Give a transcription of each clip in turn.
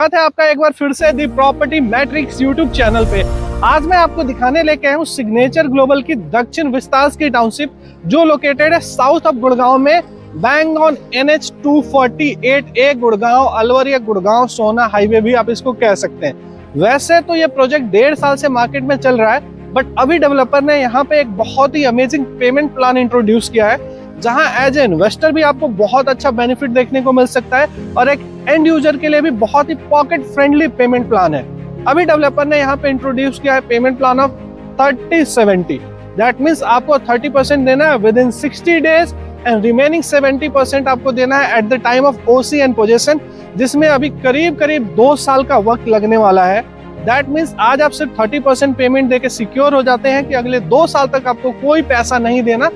बात है आपका एक बार फिर से दी प्रॉपर्टी मैट्रिक्स यूट्यूब चैनल पे। आज मैं आपको दिखाने लेके आया हूँ सिग्नेचर ग्लोबल की दक्षिण विस्तार की टाउनशिप, जो लोकेटेड है साउथ ऑफ गुड़गांव में, bang on NH 248A Gurgaon Alwar या गुड़गांव सोना हाईवे भी आप इसको कह सकते हैं। वैसे तो ये प्रोजेक्ट 1.5 साल से मार्केट में चल रहा है, बट अभी डेवलपर ने यहाँ पे एक बहुत ही अमेजिंग पेमेंट प्लान इंट्रोड्यूस किया है, जहां एज ए इन्वेस्टर भी आपको बहुत अच्छा बेनिफिट देखने को मिल सकता है और एक एंड यूजर के लिए भी बहुत ही पॉकेट फ्रेंडली पेमेंट प्लान है। अभी डेवलपर ने यहाँ पे इंट्रोड्यूस किया है payment plan of 30-70। That means आपको 30% देना है with in 60 days and remaining 70% आपको देना है at the time of OC and possession, जिसमें अभी करीब 2 साल का वक्त लगने वाला है। दैट मीन्स आज आप सिर्फ 30% पेमेंट देके सिक्योर हो जाते हैं कि अगले 2 साल तक आपको कोई पैसा नहीं देना।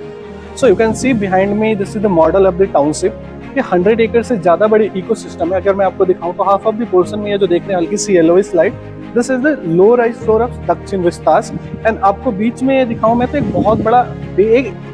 So you can see behind me, this is the model of the township। ये 100 एकड़ से ज्यादा बड़ी इकोसिस्टम है। अगर मैं आपको दिखाऊं तो हाफ ऑफ द पोर्शन में ये जो देख रहे हैं हल्की सी yellow slide, this is the low rise floor of दक्षिण विस्तार। एंड आपको बीच में ये दिखाऊं मैं तो एक बहुत बड़ा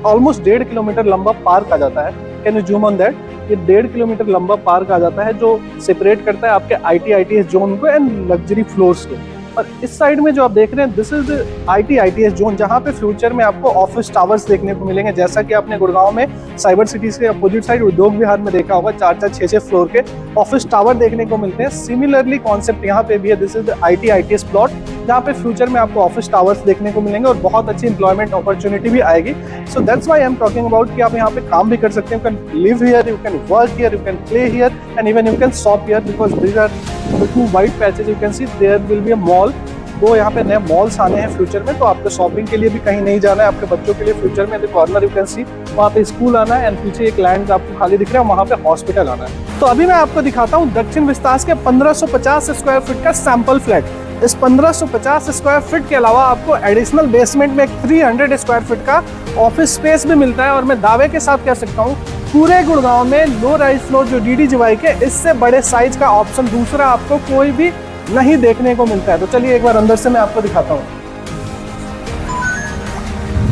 ऑलमोस्ट 1.5 किलोमीटर लंबा पार्क आ जाता है। Can you zoom on that? ये 1.5 किलोमीटर लंबा पार्क आ जाता है जो सेपरेट करता है आपके IT/ITES जोन को एंड लग्जरी फ्लोर्स को। और इस साइड में जो आप देख रहे हैं दिस इज IT/ITES जोन, जहाँ पे फ्यूचर में आपको ऑफिस टावर्स देखने को मिलेंगे। जैसा कि आपने गुड़गांव में साइबर सिटीज के अपोजिट साइड उद्योग विहार में देखा होगा, 4-4, 6-6 फ्लोर के ऑफिस टावर देखने को मिलते हैं। सिमिलरली कॉन्सेप्ट यहाँ पे भी है। दिस इज IT/ITES प्लॉट, जहाँ पे फ्यूचर में आपको ऑफिस टावर्स देखने को मिलेंगे और बहुत अच्छी एम्प्लॉयमेंट अपॉर्चुनिटी भी आएगी। So that's why I am talking about कि आप यहाँ पे काम भी कर सकते हैं। You can live here, you can work here, you can play here and even you can shop here, because these are the 2 white patches. You can see there will be a mall. तो यहाँ पे नए malls आने हैं future में, तो आपको shopping के लिए भी कहीं नहीं जाना है। आपके बच्चों के लिए फ्यूचर में द कॉर्नर यू कैन सी, वहाँ पे स्कूल आना है एंड पीछे एक लैंड आपको खाली दिख रहा है, वहाँ पे हॉस्पिटल आना है। तो अभी मैं आपको दिखाता हूँ दक्षिण विस्तार के 1550 स्क्वायर फीट का सैंपल फ्लैट। इस 1550 स्क्वायर फीट के अलावा आपको एडिशनल बेसमेंट में एक 300 स्क्वायर फीट का ऑफिस स्पेस भी मिलता है। और मैं दावे के साथ कह सकता हूँ पूरे गुड़गांव में लो राइज फ्लोर जो DDGY के, इससे बड़े साइज का ऑप्शन दूसरा आपको कोई भी नहीं देखने को मिलता है। तो चलिए एक बार अंदर से मैं आपको दिखाता हूँ।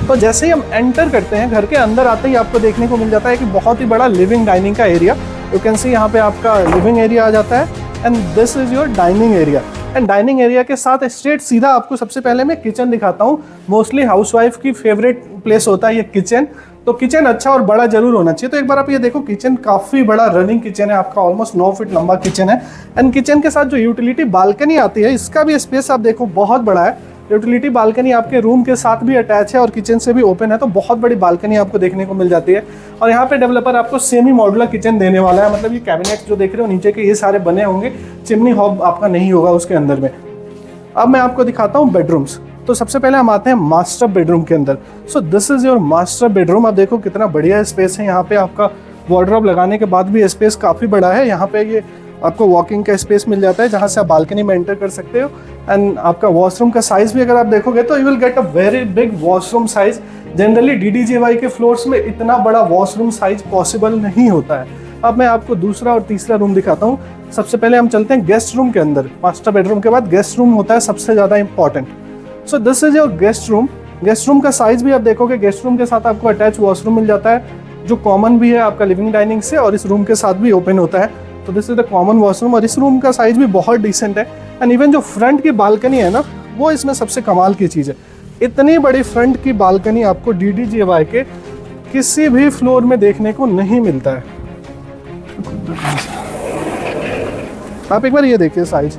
तो जैसे ही हम एंटर करते हैं, घर के अंदर आते ही आपको देखने को मिल जाता है कि बहुत ही बड़ा लिविंग डाइनिंग का एरिया। यू कैन सी यहाँ पे आपका लिविंग एरिया आ जाता है and this is your dining area. And dining area के साथ स्ट्रेट सीधा आपको सबसे पहले मैं किचन दिखाता हूँ। मोस्टली हाउसवाइफ की फेवरेट प्लेस होता है ये किचन, तो किचन अच्छा और बड़ा जरूर होना चाहिए। तो एक बार आप ये देखो, किचन काफ़ी बड़ा रनिंग किचन है आपका, ऑलमोस्ट 9 फीट लंबा किचन है। एंड किचन के साथ जो यूटिलिटी बालकनी आती है, इसका भी स्पेस आप देखो बहुत बड़ा है। यूटिलिटी बालकनी आपके रूम के साथ भी अटैच है और किचन से भी ओपन है, तो बहुत बड़ी बालकनी आपको देखने को मिल जाती है। और यहाँ पे डेवलपर आपको सेमी मॉड्यूलर किचन देने वाला है, मतलब ये कैबिनेट जो देख रहे हो नीचे के ये सारे बने होंगे, चिमनी हॉब आपका नहीं होगा उसके अंदर में। अब मैं आपको दिखाता हूँ बेडरूम्स। तो सबसे पहले हम आते हैं मास्टर बेडरूम के अंदर। So this is your master bedroom. आप देखो कितना बढ़िया स्पेस है। यहाँ पे आपका वार्डरोब लगाने के बाद भी स्पेस काफ़ी बड़ा है। यहाँ पे ये आपको वॉकिंग का स्पेस मिल जाता है, जहाँ से आप बालकनी में एंटर कर सकते हो। एंड आपका वॉशरूम का साइज भी अगर आप देखोगे तो you will get a very big washroom size. Generally DDGY के फ्लोर्स में इतना बड़ा वॉशरूम साइज पॉसिबल नहीं होता है। अब मैं आपको दूसरा और तीसरा रूम दिखाता हूँ। सबसे पहले हम चलते हैं गेस्ट रूम के अंदर। मास्टर बेडरूम के बाद गेस्ट रूम होता है सबसे ज़्यादा important. So this is your guest room. Guest room का साइज भी आप देखोगे, गेस्ट रूम के साथ आपको अटैच वॉशरूम मिल जाता है, जो कॉमन भी है आपका लिविंग डाइनिंग से और इस रूम के साथ भी ओपन होता है। तो this is the common washroom और इस रूम का साइज भी बहुत डिसेंट है। एंड इवन जो फ्रंट की बालकनी है ना, वो इसमें सबसे कमाल की चीज़ है। इतनी बड़ी फ्रंट की बालकनी आपको DDGY के किसी भी फ्लोर में देखने को नहीं मिलता है। आप एक बार ये देखिए साइज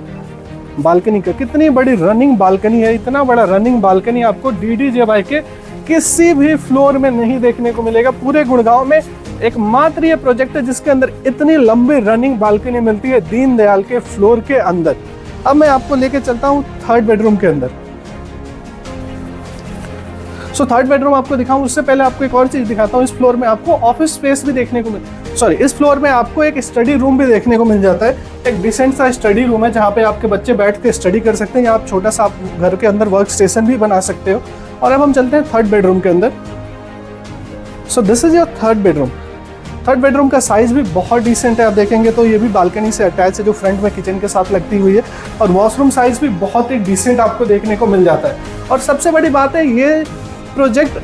बालकनी का, कितनी बड़ी रनिंग बालकनी है। इतना बड़ा रनिंग बालकनी आपको DDGY के किसी भी फ्लोर में नहीं देखने को मिलेगा। पूरे गुड़गांव में एकमात्र ये प्रोजेक्ट है जिसके अंदर इतनी लंबी रनिंग बालकनी मिलती है, दीनदयाल के फ्लोर के अंदर। अब मैं आपको लेके चलता हूँ थर्ड बेडरूम के अंदर। सो थर्ड बेडरूम आपको दिखाऊं उससे पहले आपको एक और चीज दिखाता हूँ। इस फ्लोर में आपको ऑफिस स्पेस भी देखने को इस फ्लोर में आपको एक स्टडी रूम भी देखने को मिल जाता है। एक डिसेंट सा स्टडी रूम है जहाँ पे आपके बच्चे बैठ के स्टडी कर सकते हैं, या आप छोटा सा घर के अंदर वर्क स्टेशन भी बना सकते हो। और अब हम चलते हैं थर्ड बेडरूम के अंदर। So this is your third bedroom. Third bedroom का साइज भी बहुत डिसेंट है। आप देखेंगे तो ये भी बालकनी से अटैच है, जो फ्रंट में किचन के साथ लगती हुई है। और वॉशरूम साइज भी बहुत ही डिसेंट आपको देखने को मिल जाता है। और सबसे बड़ी बात है, ये प्रोजेक्ट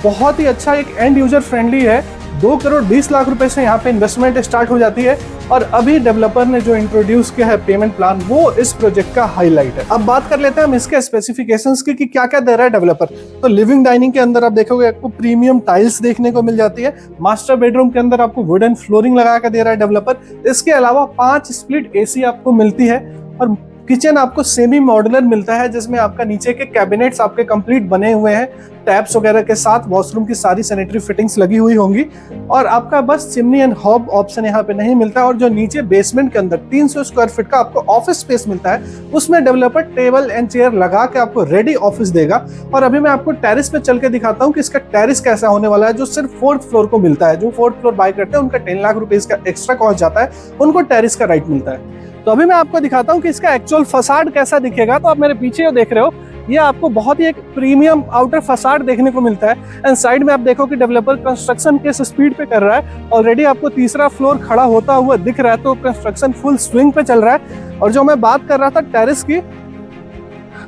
बहुत ही अच्छा एक एंड यूजर फ्रेंडली है। 2 करोड़ 20 लाख रुपए से यहाँ पे इन्वेस्टमेंट स्टार्ट हो जाती है। और अभी डेवलपर ने जो इंट्रोड्यूस किया है पेमेंट प्लान, वो इस प्रोजेक्ट का हाईलाइट है। अब बात कर लेते हैं हम इसके स्पेसिफिकेशंस की कि क्या क्या दे रहा है डेवलपर। तो लिविंग डाइनिंग के अंदर आप देखोगे आपको प्रीमियम टाइल्स देखने को मिल जाती है। मास्टर बेडरूम के अंदर आपको वुडन फ्लोरिंग लगा कर दे रहा है डेवलपर। इसके अलावा 5 स्प्लिट एसी आपको मिलती है और किचन आपको सेमी मॉड्यूलर मिलता है, जिसमें आपका नीचे के कैबिनेट्स आपके कंप्लीट बने हुए हैं, टैप्स वगैरह के साथ वॉशरूम की सारी सैनिटरी फिटिंग्स लगी हुई होंगी। और आपका बस चिमनी एंड हॉब ऑप्शन यहाँ पे नहीं मिलता। और जो नीचे बेसमेंट के अंदर 300 स्क्वायर फीट का आपको ऑफिस स्पेस मिलता है, उसमें डेवलपर टेबल एंड चेयर लगा के आपको रेडी ऑफिस देगा। और अभी मैं आपको टेरिस पे चल के दिखाता हूँ कि इसका टेरिस कैसा होने वाला है, जो सिर्फ 4th फ्लोर को मिलता है। जो 4th फ्लोर बाय करते हैं उनका 10 लाख रुपीज का एक्स्ट्रा कॉस्ट जाता है, उनको टेरिस का राइट मिलता है। तो अभी मैं आपको दिखाता हूँ कि इसका एक्चुअल फसाड कैसा दिखेगा। तो आप मेरे पीछे जो देख रहे हो, ये आपको बहुत ही एक प्रीमियम आउटर फसाड देखने को मिलता है। एंड साइड में आप देखो कि डेवलपर कंस्ट्रक्शन किस स्पीड पे कर रहा है। ऑलरेडी आपको तीसरा फ्लोर खड़ा होता हुआ दिख रहा है, तो कंस्ट्रक्शन फुल स्विंग पे चल रहा है। और जो मैं बात कर रहा था टेरिस की,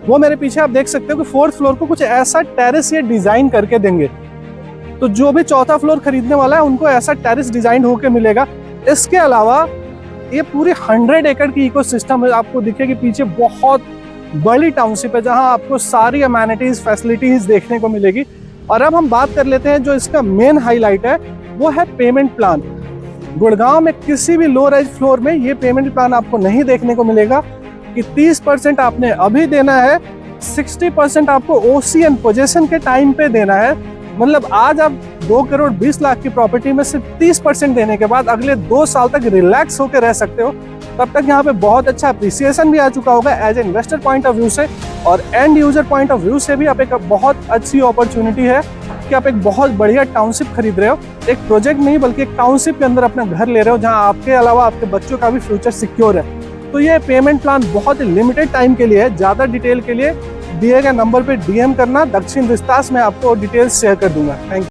वो मेरे पीछे आप देख सकते हो कि 4th फ्लोर को कुछ ऐसा टेरिस ये डिजाइन करके देंगे। तो जो भी 4था फ्लोर खरीदने वाला है उनको ऐसा टेरिस डिजाइन होके मिलेगा। इसके अलावा ये पूरी 100 एकड़ की इकोसिस्टम है, आपको दिखेगी पीछे बहुत बड़ी टाउनशिप है, जहां आपको सारी अमेनिटीज फैसिलिटीज देखने को मिलेगी। और अब हम बात कर लेते हैं जो इसका मेन हाईलाइट है, वो है पेमेंट प्लान। गुड़गांव में किसी भी लो राइज फ्लोर में ये पेमेंट प्लान आपको नहीं देखने को मिलेगा कि 30% आपने अभी देना है, 60% आपको ओसी एंड पोजेशन के टाइम पे देना है। मतलब आज आप 2 करोड़ 20 लाख की प्रॉपर्टी में सिर्फ 30% देने के बाद अगले 2 साल तक रिलैक्स होकर रह सकते हो। तब तक यहाँ पे बहुत अच्छा अप्रिसिएशन भी आ चुका होगा as a investor point of view से, और end user point of view से भी आप एक बहुत अच्छी अपॉर्चुनिटी है कि आप एक बहुत बढ़िया टाउनशिप खरीद रहे हो। एक प्रोजेक्ट नहीं बल्कि एक टाउनशिप के अंदर अपना घर ले रहे हो, जहाँ आपके अलावा आपके बच्चों का भी फ्यूचर सिक्योर है। तो ये पेमेंट प्लान बहुत ही लिमिटेड टाइम के लिए है। ज़्यादा डिटेल के लिए दिए गए नंबर पे DM करना, दक्षिण विस्तास में आपको डिटेल्स शेयर कर दूंगा। Thank you.